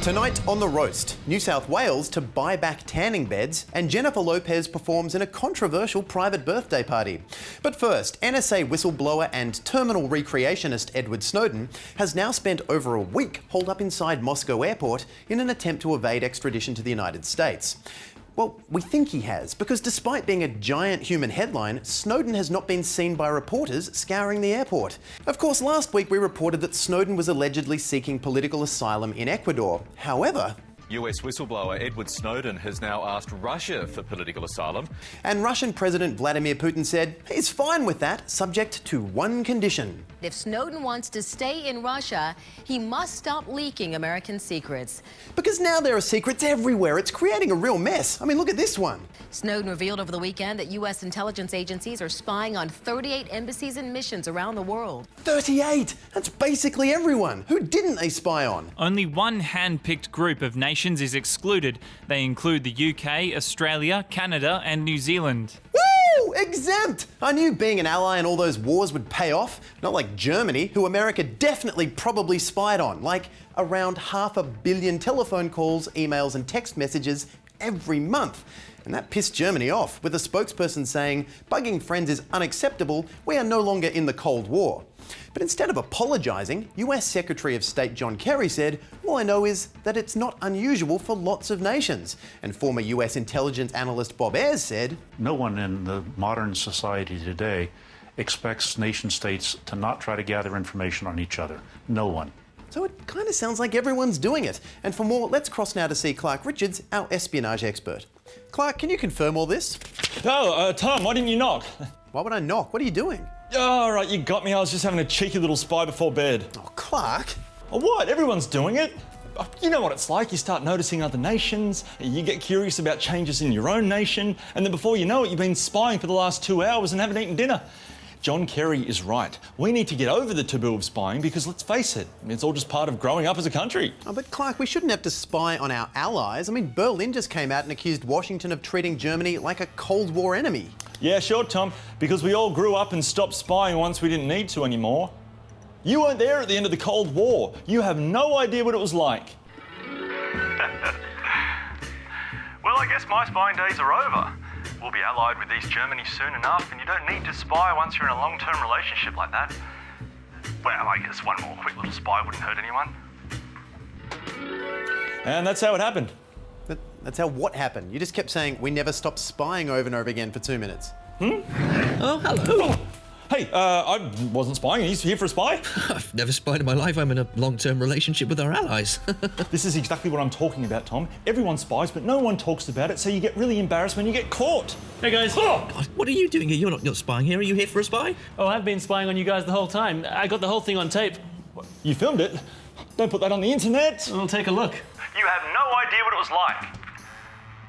Tonight on The Roast, New South Wales to buy back tanning beds, and Jennifer Lopez performs in a controversial private birthday party. But first, NSA whistleblower and terminal recreationist Edward Snowden has now spent over a week holed up inside Moscow airport in an attempt to evade extradition to the United States. Well, we think he has, because despite being a giant human headline, Snowden has not been seen by reporters scouring the airport. Of course, last week we reported that Snowden was allegedly seeking political asylum in Ecuador. However, US whistleblower Edward Snowden has now asked Russia for political asylum. And Russian President Vladimir Putin said he's fine with that, subject to one condition. If Snowden wants to stay in Russia, he must stop leaking American secrets. Because now there are secrets everywhere. It's creating a real mess. I mean, look at this one. Snowden revealed over the weekend that U.S. intelligence agencies are spying on 38 embassies and missions around the world. 38! That's basically everyone. Who didn't they spy on? Only one hand-picked group of nations is excluded. They include the UK, Australia, Canada and New Zealand. Woo! Exempt! I knew being an ally in all those wars would pay off. Not like Germany, who America definitely probably spied on. Like around 500 million telephone calls, emails and text messages every month. And that pissed Germany off, with a spokesperson saying, "Bugging friends is unacceptable, we are no longer in the Cold War." But instead of apologising, US Secretary of State John Kerry said, "All I know is that it's not unusual for lots of nations." And former US intelligence analyst Bob Ayres said, "No one in the modern society today expects nation states to not try to gather information on each other. No one." So it kind of sounds like everyone's doing it. And for more, let's cross now to see Clark Richards, our espionage expert. Clark, can you confirm all this? Oh, Tom, why didn't you knock? Why would I knock? What are you doing? Oh, right, you got me. I was just having a cheeky little spy before bed. Oh, Clark. Oh, what? Everyone's doing it. You know what it's like. You start noticing other nations, you get curious about changes in your own nation, and then before you know it, you've been spying for the last 2 hours and haven't eaten dinner. John Kerry is right. We need to get over the taboo of spying because, let's face it, it's all just part of growing up as a country. Oh, but Clark, we shouldn't have to spy on our allies. I mean, Berlin just came out and accused Washington of treating Germany like a Cold War enemy. Yeah, sure, Tom, because we all grew up and stopped spying once we didn't need to anymore. You weren't there at the end of the Cold War. You have no idea what it was like. Well, I guess my spying days are over. We'll be allied with East Germany soon enough, and you don't need to spy once you're in a long-term relationship like that. Well, I guess one more quick little spy wouldn't hurt anyone. And that's how it happened. That's how what happened? You just kept saying, "We never stopped spying" over and over again for 2 minutes. Oh, hello. Hey, I wasn't spying. Are you here for a spy? I've never spied in my life. I'm in a long-term relationship with our allies. This is exactly what I'm talking about, Tom. Everyone spies, but no one talks about it, so you get really embarrassed when you get caught. Hey, guys. God, what are you doing here? You're not spying here. Are you here for a spy? Oh, I've been spying on you guys the whole time. I got the whole thing on tape. You filmed it? Don't put that on the internet. We'll take a look. You have no idea what it was like.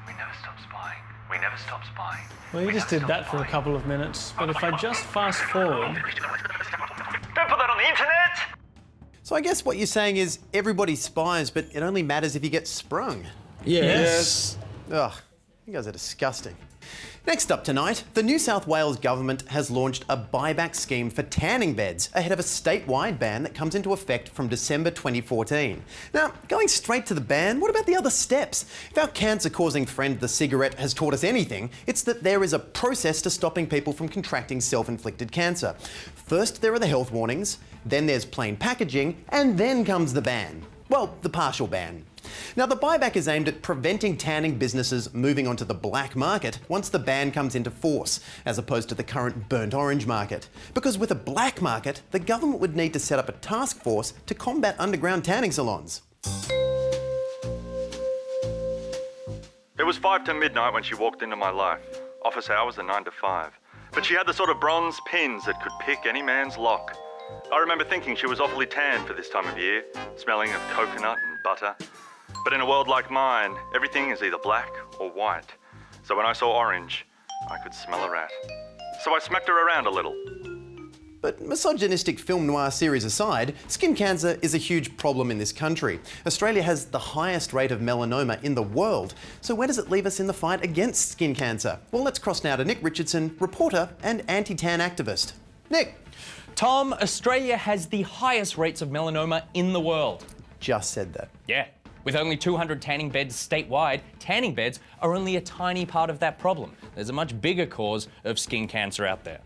We never stopped spying. We never stopped spying. Well, you just did that for a couple of minutes, but if I just fast forward... Don't put that on the internet! So I guess what you're saying is everybody spies, but it only matters if you get sprung. Yes. Ugh, you guys are disgusting. Next up tonight, the New South Wales government has launched a buyback scheme for tanning beds ahead of a statewide ban that comes into effect from December 2014. Now, going straight to the ban, what about the other steps? If our cancer-causing friend the cigarette has taught us anything, it's that there is a process to stopping people from contracting self-inflicted cancer. First, there are the health warnings, then there's plain packaging, and then comes the ban. Well, the partial ban. Now, the buyback is aimed at preventing tanning businesses moving onto the black market once the ban comes into force, as opposed to the current burnt orange market. Because with a black market, the government would need to set up a task force to combat underground tanning salons. It was 5 to midnight when she walked into my life. Office hours are 9 to 5. But she had the sort of bronze pins that could pick any man's lock. I remember thinking she was awfully tan for this time of year, smelling of coconut and butter. But in a world like mine, everything is either black or white. So when I saw orange, I could smell a rat. So I smacked her around a little. But misogynistic film noir series aside, skin cancer is a huge problem in this country. Australia has the highest rate of melanoma in the world. So where does it leave us in the fight against skin cancer? Well, let's cross now to Nick Richardson, reporter and anti-tan activist. Nick. Tom, Australia has the highest rates of melanoma in the world. Just said that. Yeah. With only 200 tanning beds statewide, tanning beds are only a tiny part of that problem. There's a much bigger cause of skin cancer out there.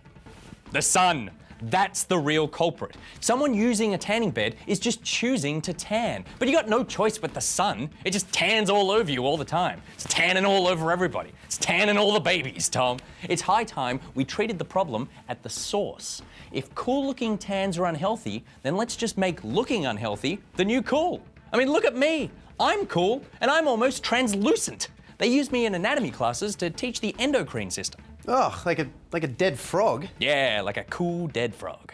The sun. That's the real culprit. Someone using a tanning bed is just choosing to tan. But you got no choice with the sun. It just tans all over you all the time. It's tanning all over everybody. It's tanning all the babies, Tom. It's high time we treated the problem at the source. If cool-looking tans are unhealthy, then let's just make looking unhealthy the new cool. I mean, look at me. I'm cool, and I'm almost translucent. They use me in anatomy classes to teach the endocrine system. Oh, like a dead frog? Yeah, like a cool dead frog.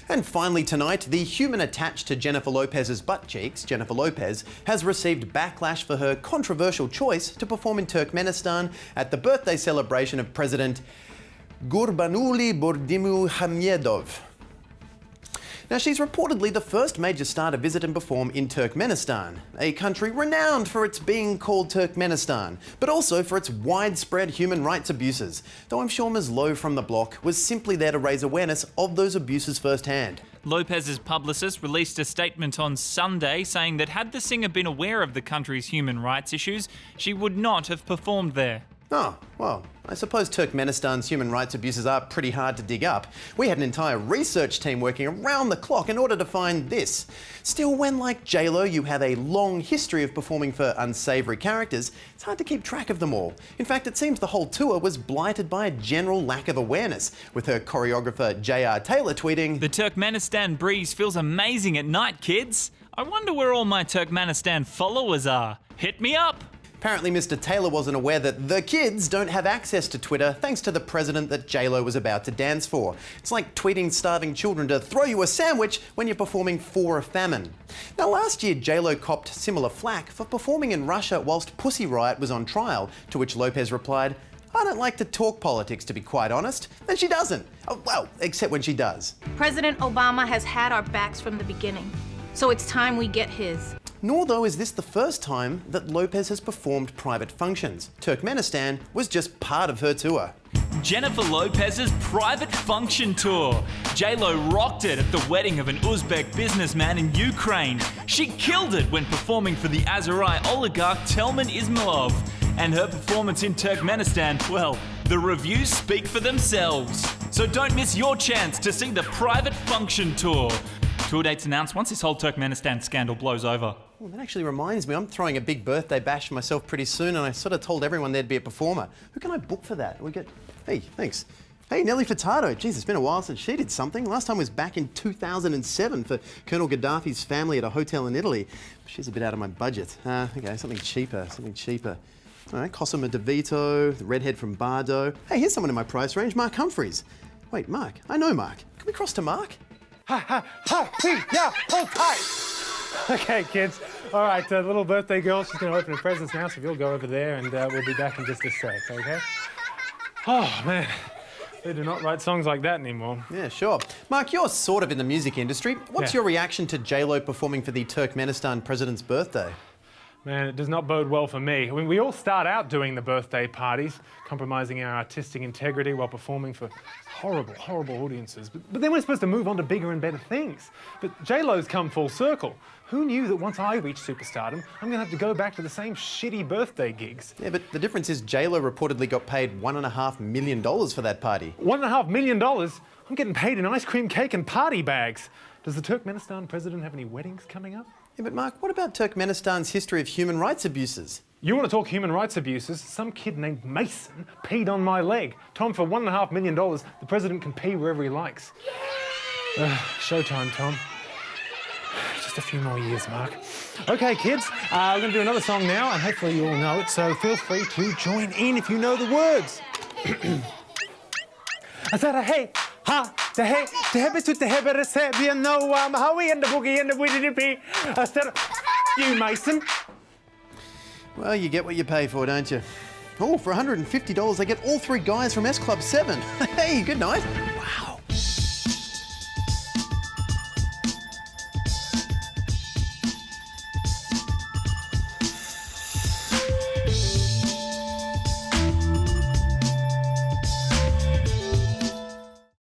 And finally tonight, the human attached to Jennifer Lopez's butt cheeks, Jennifer Lopez, has received backlash for her controversial choice to perform in Turkmenistan at the birthday celebration of President Gurbanguly Berdimuhamedov. Now, she's reportedly the first major star to visit and perform in Turkmenistan, a country renowned for its being called Turkmenistan, but also for its widespread human rights abuses, though I'm sure Ms. Lowe from the block was simply there to raise awareness of those abuses firsthand. Lopez's publicist released a statement on Sunday saying that had the singer been aware of the country's human rights issues, she would not have performed there. Oh, well, I suppose Turkmenistan's human rights abuses are pretty hard to dig up. We had an entire research team working around the clock in order to find this. Still, when, like J-Lo, you have a long history of performing for unsavoury characters, it's hard to keep track of them all. In fact, it seems the whole tour was blighted by a general lack of awareness, with her choreographer J.R. Taylor tweeting, "The Turkmenistan breeze feels amazing at night, kids. I wonder where all my Turkmenistan followers are. Hit me up." Apparently Mr. Taylor wasn't aware that the kids don't have access to Twitter thanks to the president that J-Lo was about to dance for. It's like tweeting starving children to throw you a sandwich when you're performing for a famine. Now, last year J-Lo copped similar flack for performing in Russia whilst Pussy Riot was on trial, to which Lopez replied, "I don't like to talk politics, to be quite honest." And she doesn't. Oh, well, except when she does. President Obama has had our backs from the beginning, so it's time we get his. Nor, though, is this the first time that Lopez has performed private functions. Turkmenistan was just part of her tour. Jennifer Lopez's private function tour. J-Lo rocked it at the wedding of an Uzbek businessman in Ukraine. She killed it when performing for the Azeri oligarch Telman Ismailov. And her performance in Turkmenistan, well, the reviews speak for themselves. So don't miss your chance to see the private function tour. Tour dates announced once this whole Turkmenistan scandal blows over. Well, that actually reminds me, I'm throwing a big birthday bash for myself pretty soon, and I sort of told everyone there'd be a performer. Who can I book for that? Hey, thanks. Hey, Nelly Furtado. Geez, it's been a while since she did something. Last time was back in 2007 for Colonel Gaddafi's family at a hotel in Italy. She's a bit out of my budget. Okay, something cheaper. All right, Cosima DeVito, the redhead from Bardo. Hey, here's someone in my price range, Mark Humphries. Wait, Mark? I know Mark. Can we cross to Mark? Yeah, hold tight. Okay, kids. All right, the little birthday girl, she's going to open her presents now, so if you'll go over there, and we'll be back in just a sec, okay? Oh, man. They do not write songs like that anymore. Yeah, sure. Mark, you're sort of in the music industry. What's your reaction to J-Lo performing for the Turkmenistan president's birthday? Man, it does not bode well for me. I mean, we all start out doing the birthday parties, compromising our artistic integrity while performing for horrible, horrible audiences. But then we're supposed to move on to bigger and better things. But J-Lo's come full circle. Who knew that once I reach superstardom, I'm going to have to go back to the same shitty birthday gigs? Yeah, but the difference is J-Lo reportedly got paid $1.5 million for that party. $1.5 million? I'm getting paid in ice cream cake and party bags. Does the Turkmenistan president have any weddings coming up? Yeah, but Mark, what about Turkmenistan's history of human rights abuses? You want to talk human rights abuses? Some kid named Mason peed on my leg. Tom, for $1.5 million, the president can pee wherever he likes. Showtime, Tom. Just a few more years, Mark. Okay, kids, we're going to do another song now, and hopefully you all know it, so feel free to join in if you know the words. I said, hey, ha, the hey, the hebes to the hebes, you know, how we and the boogie and the widdy. I said, you, Mason. Well, you get what you pay for, don't you? Oh, for $150, I get all three guys from S Club 7. Hey, good night.